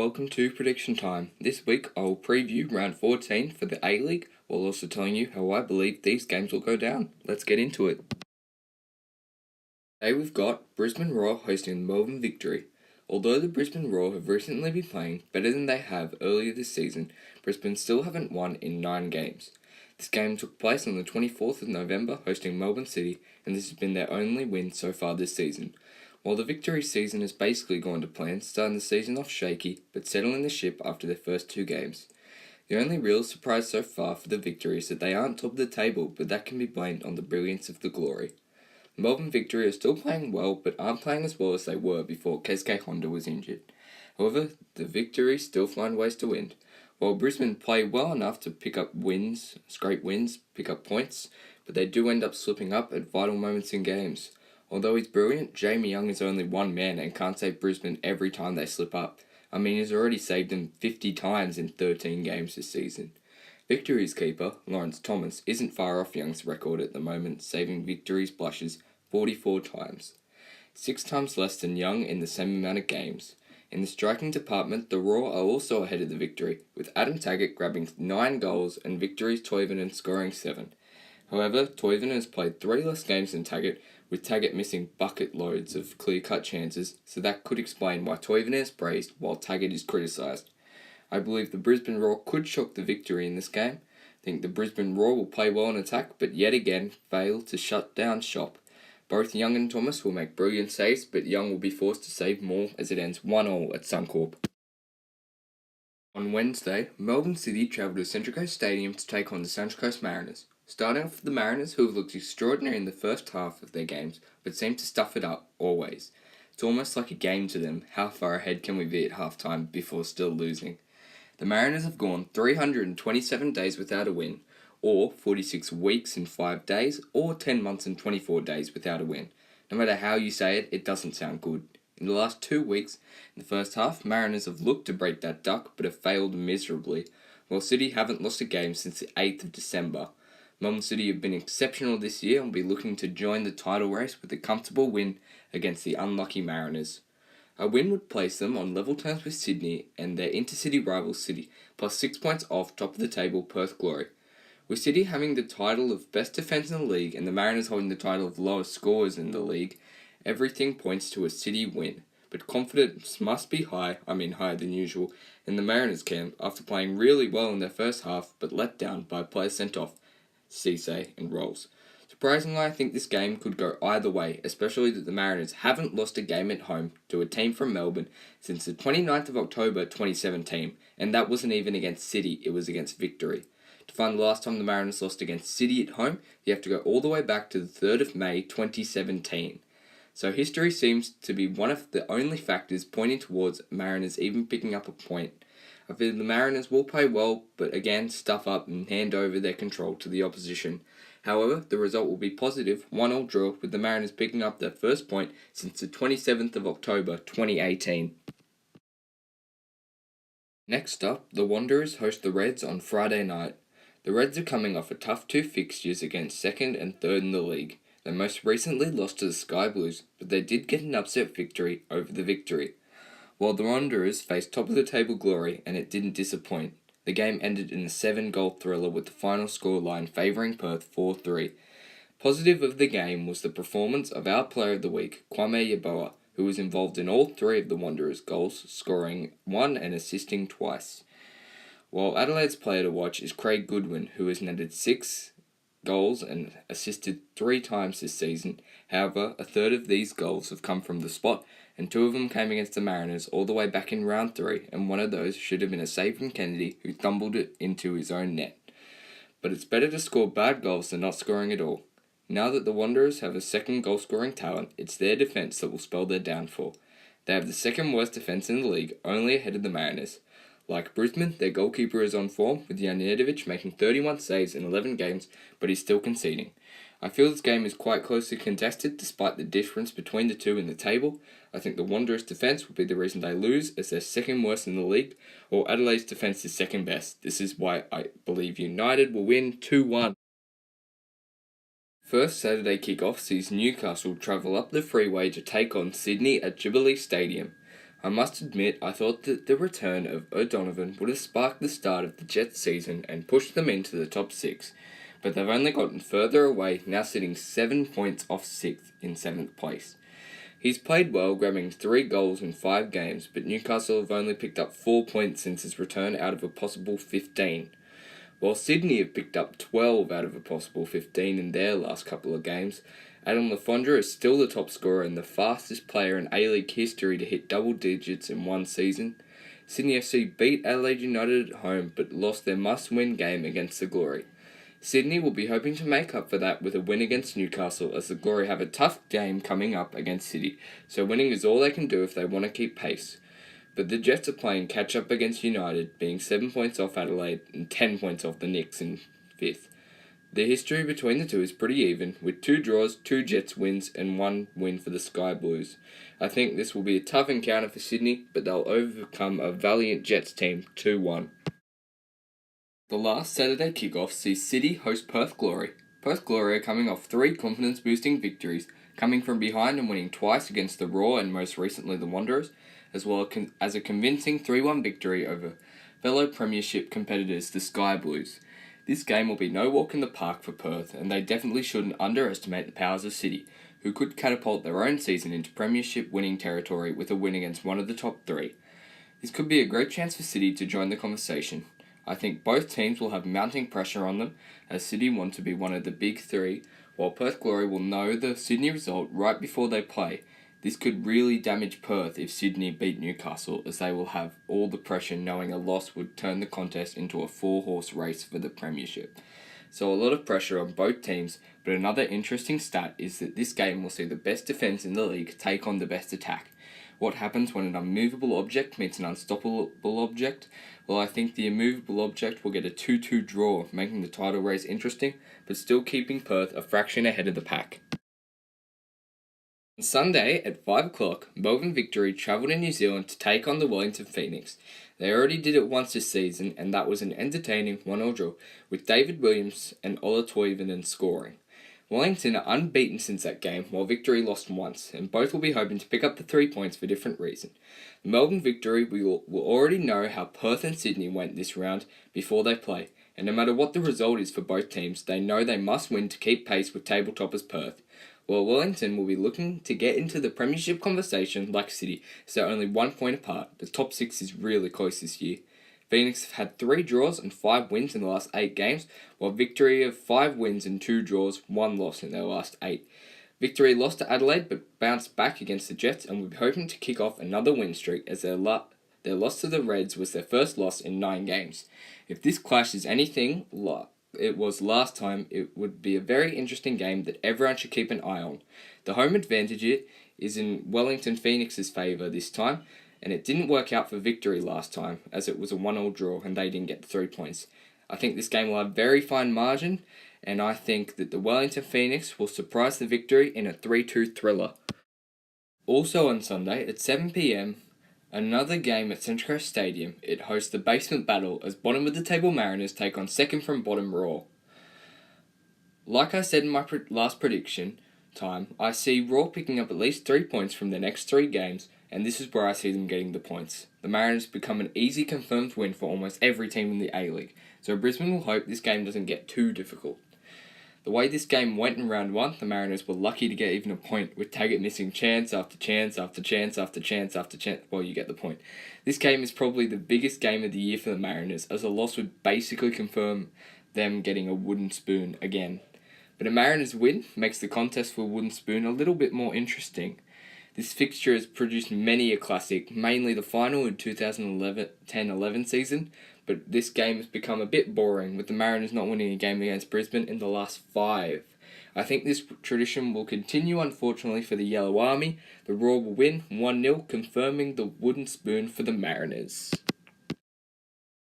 welcome to Prediction Time. This week I'll preview round 14 for the A-League while also telling you how I believe these games will go down. Let's get into it. Today we've got Brisbane Roar hosting Melbourne Victory. Although the Brisbane Roar have recently been playing better than they have earlier this season, Brisbane still haven't won in 9 games. This game took place on the 24th of November hosting Melbourne City, and this has been their only win so far this season. While the Victory season has basically gone to plan, starting the season off shaky, but settling the ship after their first 2 games. The only real surprise so far for the Victory is that they aren't top of the table, but that can be blamed on the brilliance of the Glory. The Melbourne Victory are still playing well, but aren't playing as well as they were before Keisuke Honda was injured. However, the Victory still find ways to win. While Brisbane play well enough to pick up wins, scrape wins, pick up points, but they do end up slipping up at vital moments in games. Although he's brilliant, Jamie Young is only one man and can't save Brisbane every time they slip up. I mean, he's already saved them 50 times in 13 games this season. Victory's keeper, Lawrence Thomas, isn't far off Young's record at the moment, saving Victory's blushes 44 times. 6 times less than Young in the same amount of games. In the striking department, the Roar are also ahead of the Victory, with Adam Taggart grabbing 9 goals and Victory's Toivonen scoring 7. However, Toivonen has played 3 less games than Taggart, with Taggart missing bucket loads of clear-cut chances, so that could explain why Toivonen is praised while Taggart is criticised. I believe the Brisbane Roar could shock the Victory in this game. I think the Brisbane Roar will play well in attack, but yet again fail to shut down shop. Both Young and Thomas will make brilliant saves, but Young will be forced to save more as it ends 1-1 at Suncorp. On Wednesday, Melbourne City travelled to Central Coast Stadium to take on the Central Coast Mariners. Starting off with the Mariners, who have looked extraordinary in the first half of their games, but seem to stuff it up, always. It's almost like a game to them. How far ahead can we be at halftime before still losing? The Mariners have gone 327 days without a win, or 46 weeks and 5 days, or 10 months and 24 days without a win. No matter how you say it, it doesn't sound good. In the last 2 weeks, in the first half, Mariners have looked to break that duck, but have failed miserably, while City haven't lost a game since the 8th of December. Melbourne City have been exceptional this year and will be looking to join the title race with a comfortable win against the unlucky Mariners. A win would place them on level terms with Sydney and their intercity rival City, plus 6 points off top of the table Perth Glory. With City having the title of best defence in the league and the Mariners holding the title of lowest scorers in the league, everything points to a City win. But confidence must be higher than usual, in the Mariners camp after playing really well in their first half but let down by players sent off, Cisse and Rolls. Surprisingly, I think this game could go either way, especially that the Mariners haven't lost a game at home to a team from Melbourne since the 29th of October 2017, and that wasn't even against City, it was against Victory. To find the last time the Mariners lost against City at home, you have to go all the way back to the 3rd of May 2017. So history seems to be one of the only factors pointing towards Mariners even picking up a point. I feel the Mariners will play well, but again stuff up and hand over their control to the opposition. However, the result will be positive, 1-1 draw, with the Mariners picking up their first point since the 27th of October 2018. Next up, the Wanderers host the Reds on Friday night. The Reds are coming off a tough 2 fixtures against 2nd and 3rd in the league. They most recently lost to the Sky Blues, but they did get an upset victory over the Victory. While the Wanderers faced top-of-the-table Glory and it didn't disappoint, the game ended in a 7-goal thriller with the final scoreline favouring Perth 4-3. Positive of the game was the performance of our player of the week, Kwame Yeboah, who was involved in all 3 of the Wanderers' goals, scoring 1 and assisting twice. While Adelaide's player to watch is Craig Goodwin, who has netted 6 goals and assisted 3 times this season. However, a third of these goals have come from the spot, and 2 of them came against the Mariners all the way back in round 3, and one of those should have been a save from Kennedy, who tumbled it into his own net. But it's better to score bad goals than not scoring at all. Now that the Wanderers have a second goal-scoring talent, it's their defence that will spell their downfall. They have the second worst defence in the league, only ahead of the Mariners. Like Brisbane, their goalkeeper is on form, with Jan Nedovic making 31 saves in 11 games, but he's still conceding. I feel this game is quite closely contested despite the difference between the two in the table. I think the Wanderers' defence will be the reason they lose, as they're second worst in the league, while Adelaide's defence is second best. This is why I believe United will win 2-1. First Saturday kick-off sees Newcastle travel up the freeway to take on Sydney at Jubilee Stadium. I must admit I thought that the return of O'Donovan would have sparked the start of the Jets season and pushed them into the top 6, but they've only gotten further away, now sitting 7 points off 6th in 7th place. He's played well, grabbing 3 goals in 5 games, but Newcastle have only picked up 4 points since his return out of a possible 15. While Sydney have picked up 12 out of a possible 15 in their last couple of games, Adam Le Fondre is still the top scorer and the fastest player in A-League history to hit double digits in one season. Sydney FC beat Adelaide United at home but lost their must-win game against the Glory. Sydney will be hoping to make up for that with a win against Newcastle, as the Glory have a tough game coming up against City, so winning is all they can do if they want to keep pace. But the Jets are playing catch-up against United, being 7 points off Adelaide and 10 points off the Knicks in 5th. The history between the two is pretty even, with 2 draws, 2 Jets wins, and 1 win for the Sky Blues. I think this will be a tough encounter for Sydney, but they'll overcome a valiant Jets team 2-1. The last Saturday kickoff sees City host Perth Glory. Perth Glory are coming off 3 confidence-boosting victories, coming from behind and winning twice against the Raw and most recently the Wanderers, as well as a convincing 3-1 victory over fellow Premiership competitors, the Sky Blues. This game will be no walk in the park for Perth, and they definitely shouldn't underestimate the powers of City, who could catapult their own season into Premiership winning territory with a win against one of the top 3. This could be a great chance for City to join the conversation. I think both teams will have mounting pressure on them, as City want to be one of the big 3, while Perth Glory will know the Sydney result right before they play. This could really damage Perth if Sydney beat Newcastle, as they will have all the pressure knowing a loss would turn the contest into a 4-horse race for the Premiership. So a lot of pressure on both teams, but another interesting stat is that this game will see the best defence in the league take on the best attack. What happens when an unmovable object meets an unstoppable object? Well, I think the immovable object will get a 2-2 draw, making the title race interesting, but still keeping Perth a fraction ahead of the pack. On Sunday at 5 o'clock, Melbourne Victory travelled in New Zealand to take on the Wellington Phoenix. They already did it once this season, and that was an entertaining 1-1 draw, with David Williams and Ola Toivonen scoring. Wellington are unbeaten since that game, while Victory lost once, and both will be hoping to pick up the 3 points for different reasons. The Melbourne Victory will already know how Perth and Sydney went this round before they play, and no matter what the result is for both teams, they know they must win to keep pace with tabletoppers Perth. While Wellington will be looking to get into the Premiership conversation like City, as they're only 1 point apart. The top 6 is really close this year. Phoenix have had 3 draws and 5 wins in the last 8 games, while Victory have 5 wins and 2 draws, 1 loss in their last 8. Victory lost to Adelaide but bounced back against the Jets and will be hoping to kick off another win streak, as their loss to the Reds was their first loss in 9 games. If this clash is anything like it was last time, it would be a very interesting game that everyone should keep an eye on. The home advantage is in Wellington Phoenix's favour this time, and it didn't work out for Victory last time, as it was a 1-1 draw and they didn't get the 3 points. I think this game will have very fine margin, and I think that the Wellington Phoenix will surprise the Victory in a 3-2 thriller. Also on Sunday at 7 p.m, another game at Central Coast Stadium. It hosts the basement battle as bottom of the table Mariners take on second from bottom Raw. Like I said in my last prediction time, I see Raw picking up at least 3 points from the next 3 games, and this is where I see them getting the points. The Mariners become an easy confirmed win for almost every team in the A-League, so Brisbane will hope this game doesn't get too difficult. The way this game went in round 1, the Mariners were lucky to get even a point, with Taggart missing chance after chance after chance after chance after chance. Well, you get the point. This game is probably the biggest game of the year for the Mariners, as a loss would basically confirm them getting a wooden spoon again. But a Mariners win makes the contest for a wooden spoon a little bit more interesting. This fixture has produced many a classic, mainly the final in 2010-11 season, but this game has become a bit boring, with the Mariners not winning a game against Brisbane in the last 5. I think this tradition will continue, unfortunately, for the Yellow Army. The Raw will win 1-0, confirming the wooden spoon for the Mariners.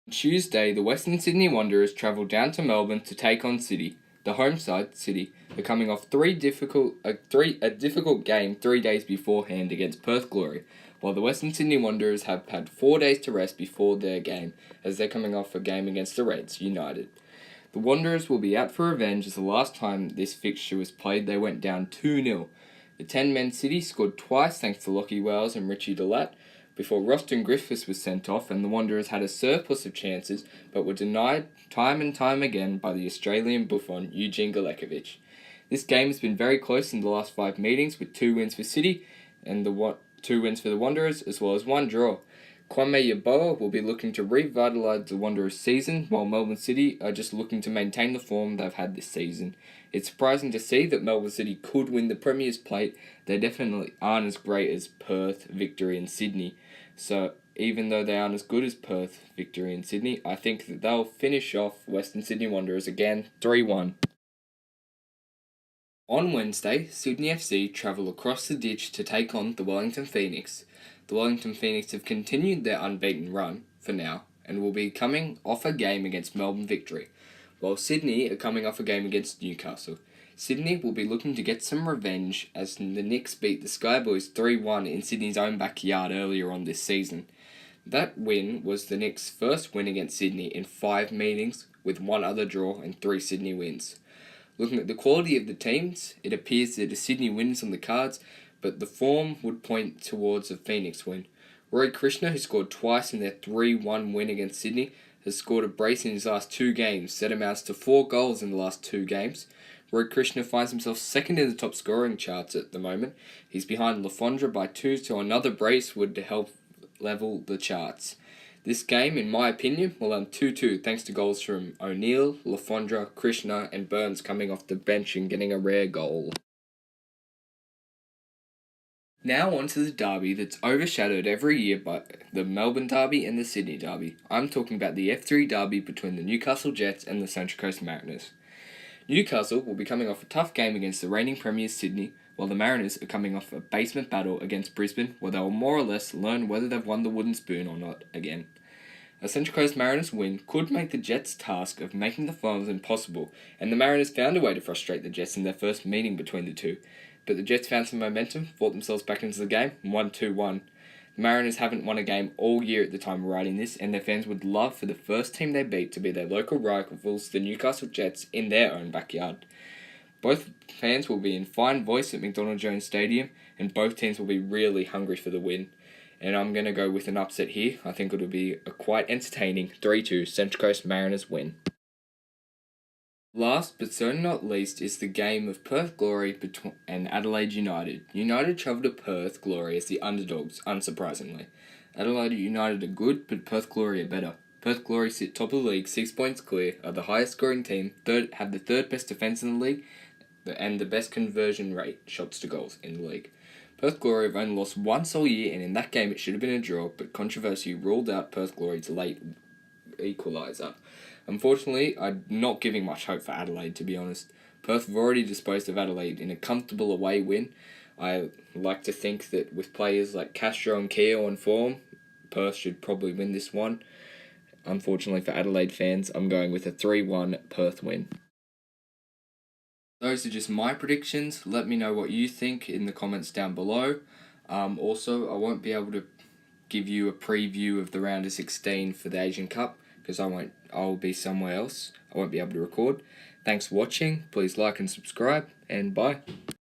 On Tuesday, the Western Sydney Wanderers travel down to Melbourne to take on City. The home side, City, are coming off a difficult game 3 days beforehand against Perth Glory, while the Western Sydney Wanderers have had 4 days to rest before their game, as they're coming off a game against the Reds United. The Wanderers will be out for revenge, as the last time this fixture was played they went down 2-0. The 10-man City scored twice thanks to Lockie Wells and Richie Delat, before Roston Griffiths was sent off, and the Wanderers had a surplus of chances but were denied time and time again by the Australian Buffon Eugene Galekovic. This game has been very close in the last 5 meetings, with 2 wins for City and 2 wins for the Wanderers, as well as 1 draw. Kwame Yeboah will be looking to revitalise the Wanderers' season, while Melbourne City are just looking to maintain the form they've had this season. It's surprising to see that Melbourne City could win the Premier's Plate. They definitely aren't as great as Perth, Victory and Sydney. So even though they aren't as good as Perth, Victory and Sydney, I think that they'll finish off Western Sydney Wanderers again 3-1. On Wednesday, Sydney FC travel across the ditch to take on the Wellington Phoenix. The Wellington Phoenix have continued their unbeaten run, for now, and will be coming off a game against Melbourne Victory, while Sydney are coming off a game against Newcastle. Sydney will be looking to get some revenge as the Knicks beat the Skyboys 3-1 in Sydney's own backyard earlier on this season. That win was the Knicks' first win against Sydney in 5 meetings, with 1 other draw and 3 Sydney wins. Looking at the quality of the teams, it appears that a Sydney win is on the cards, but the form would point towards a Phoenix win. Roy Krishna, who scored twice in their 3-1 win against Sydney, has scored a brace in his last 2 games. That amounts to 4 goals in the last 2 games. Roy Krishna finds himself second in the top scoring charts at the moment. He's behind Lafondra by 2, so another brace would help level the charts. This game, in my opinion, will end 2-2 thanks to goals from O'Neill, Lafondra, Krishna and Burns coming off the bench and getting a rare goal. Now on to the derby that's overshadowed every year by the Melbourne Derby and the Sydney Derby. I'm talking about the F3 Derby between the Newcastle Jets and the Central Coast Mariners. Newcastle will be coming off a tough game against the reigning premiers Sydney, while the Mariners are coming off a basement battle against Brisbane, where they will more or less learn whether they've won the wooden spoon or not again. A Central Coast Mariners win could make the Jets' task of making the finals impossible, and the Mariners found a way to frustrate the Jets in their first meeting between the two. But the Jets found some momentum, fought themselves back into the game, and won 2-1. The Mariners haven't won a game all year at the time of writing this, and their fans would love for the first team they beat to be their local rivals, the Newcastle Jets, in their own backyard. Both fans will be in fine voice at McDonald Jones Stadium, and both teams will be really hungry for the win. And I'm going to go with an upset here. I think it'll be a quite entertaining 3-2 Central Coast Mariners win. Last but certainly not least is the game of Perth Glory and Adelaide United. United travel to Perth Glory as the underdogs, unsurprisingly. Adelaide United are good, but Perth Glory are better. Perth Glory sit top of the league, 6 points clear, are the highest scoring team, have the 3rd best defence in the league, and the best conversion rate, shots to goals, in the league. Perth Glory have only lost once all year, and in that game it should have been a draw, but controversy ruled out Perth Glory's late equaliser. Unfortunately, I'm not giving much hope for Adelaide, to be honest. Perth have already disposed of Adelaide in a comfortable away win. I like to think that with players like Castro and Keogh on form, Perth should probably win this one. Unfortunately for Adelaide fans, I'm going with a 3-1 Perth win. Those are just my predictions. Let me know what you think in the comments down below. Also, I won't be able to give you a preview of the round of 16 for the Asian Cup because I'll be somewhere else. I won't be able to record. Thanks for watching. Please like and subscribe, and bye.